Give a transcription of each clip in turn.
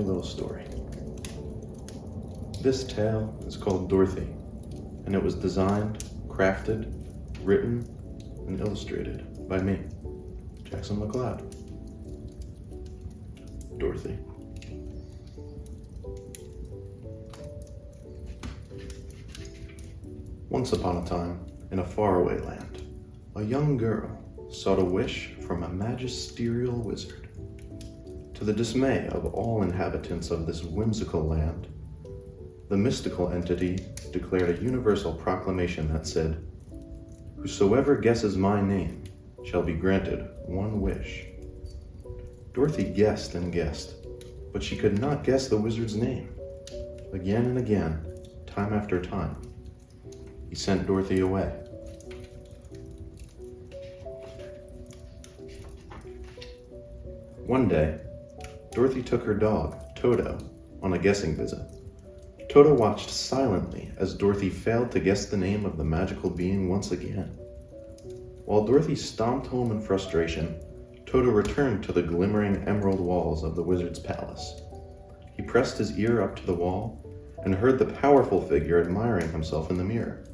a little story. This tale is called Dorothy, and it was designed, crafted, written, and illustrated by me, Jackson McLeod. Dorothy. Once upon a time, in a faraway land, a young girl sought a wish from a magisterial wizard. To the dismay of all inhabitants of this whimsical land, the mystical entity declared a universal proclamation that said, "Whosoever guesses my name shall be granted one wish." Dorothy guessed and guessed, but she could not guess the wizard's name. Again and again, time after time, he sent Dorothy away. One day, Dorothy took her dog, Toto, on a guessing visit. Toto watched silently as Dorothy failed to guess the name of the magical being once again. While Dorothy stomped home in frustration, Toto returned to the glimmering emerald walls of the wizard's palace. He pressed his ear up to the wall and heard the powerful figure admiring himself in the mirror.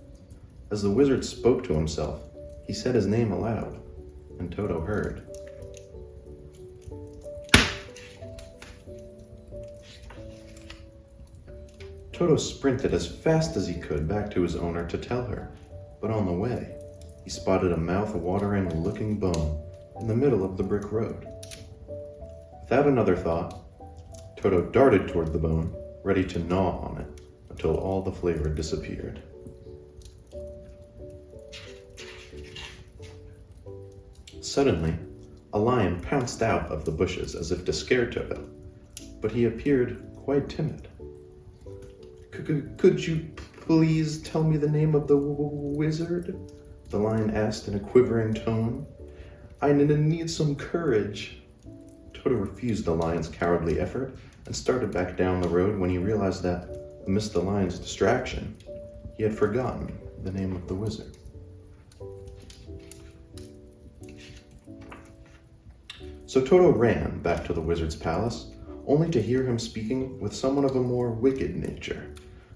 As the wizard spoke to himself, he said his name aloud, and Toto heard. Toto sprinted as fast as he could back to his owner to tell her, but on the way, he spotted a mouth-watering looking bone in the middle of the brick road. Without another thought, Toto darted toward the bone, ready to gnaw on it until all the flavor disappeared. Suddenly, a lion pounced out of the bushes as if to scare Toto, but he appeared quite timid. Could you please tell me the name of the wizard?" the lion asked in a quivering tone. "I need some courage." Toto refused the lion's cowardly effort and started back down the road when he realized that, amidst the lion's distraction, he had forgotten the name of the wizard. So Toto ran back to the wizard's palace, only to hear him speaking with someone of a more wicked nature.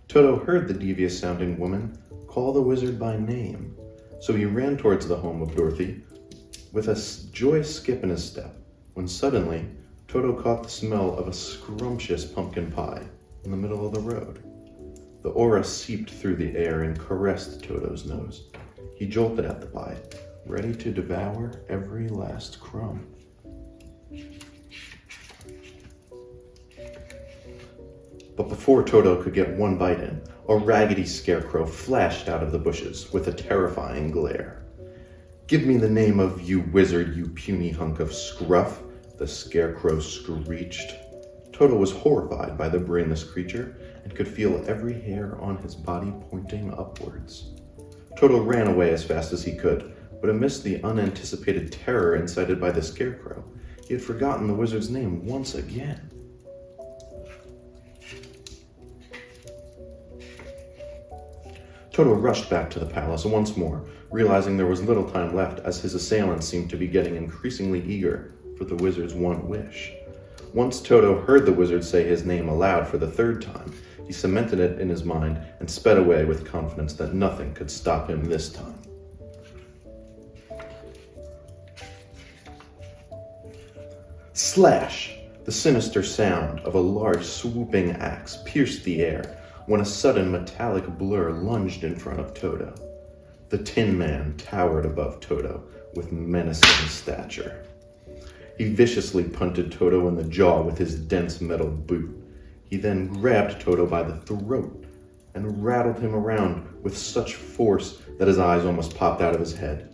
Toto heard the devious-sounding woman call the wizard by name, so he ran towards the home of Dorothy with a joyous skip in his step, when suddenly Toto caught the smell of a scrumptious pumpkin pie in the middle of the road. The aura seeped through the air and caressed Toto's nose. He jolted at the pie, ready to devour every last crumb. But before Toto could get one bite in, a raggedy scarecrow flashed out of the bushes with a terrifying glare. "Give me the name of you wizard, you puny hunk of scruff," the scarecrow screeched. Toto was horrified by the brainless creature and could feel every hair on his body pointing upwards. Toto ran away as fast as he could, but amidst the unanticipated terror incited by the scarecrow, he had forgotten the wizard's name once again. Toto rushed back to the palace once more, realizing there was little time left as his assailants seemed to be getting increasingly eager for the wizard's one wish. Once Toto heard the wizard say his name aloud for the third time, he cemented it in his mind and sped away with confidence that nothing could stop him this time. Slash! The sinister sound of a large swooping axe pierced the air when a sudden metallic blur lunged in front of Toto. The Tin Man towered above Toto with menacing stature. He viciously punted Toto in the jaw with his dense metal boot. He then grabbed Toto by the throat and rattled him around with such force that his eyes almost popped out of his head.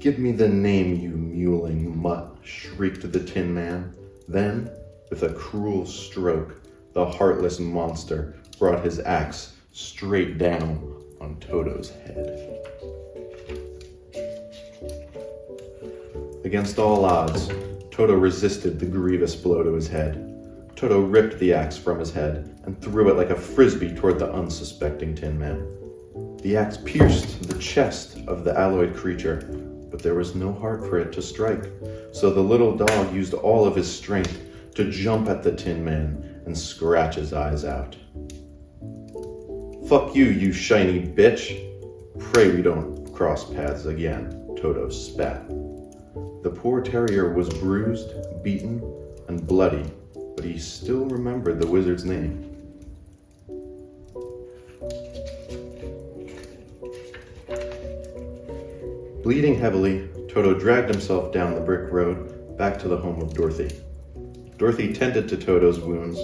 "Give me the name, you mewling mutt," shrieked the Tin Man. Then, with a cruel stroke, the heartless monster brought his axe straight down on Toto's head. Against all odds, Toto resisted the grievous blow to his head. Toto ripped the axe from his head and threw it like a frisbee toward the unsuspecting Tin Man. The axe pierced the chest of the alloyed creature, but there was no heart for it to strike, so the little dog used all of his strength to jump at the Tin Man and scratch his eyes out. "Fuck you, you shiny bitch! Pray we don't cross paths again," Toto spat. The poor terrier was bruised, beaten, and bloody, but he still remembered the wizard's name. Bleeding heavily, Toto dragged himself down the brick road back to the home of Dorothy. Dorothy tended to Toto's wounds,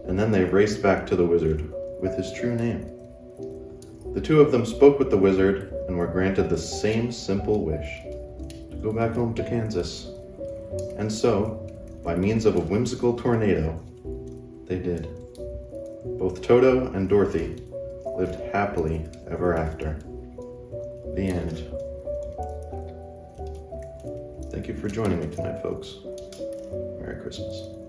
and then they raced back to the wizard with his true name. The two of them spoke with the wizard and were granted the same simple wish, to go back home to Kansas. And so, by means of a whimsical tornado, they did. Both Toto and Dorothy lived happily ever after. The end. Thank you for joining me tonight, folks. Merry Christmas.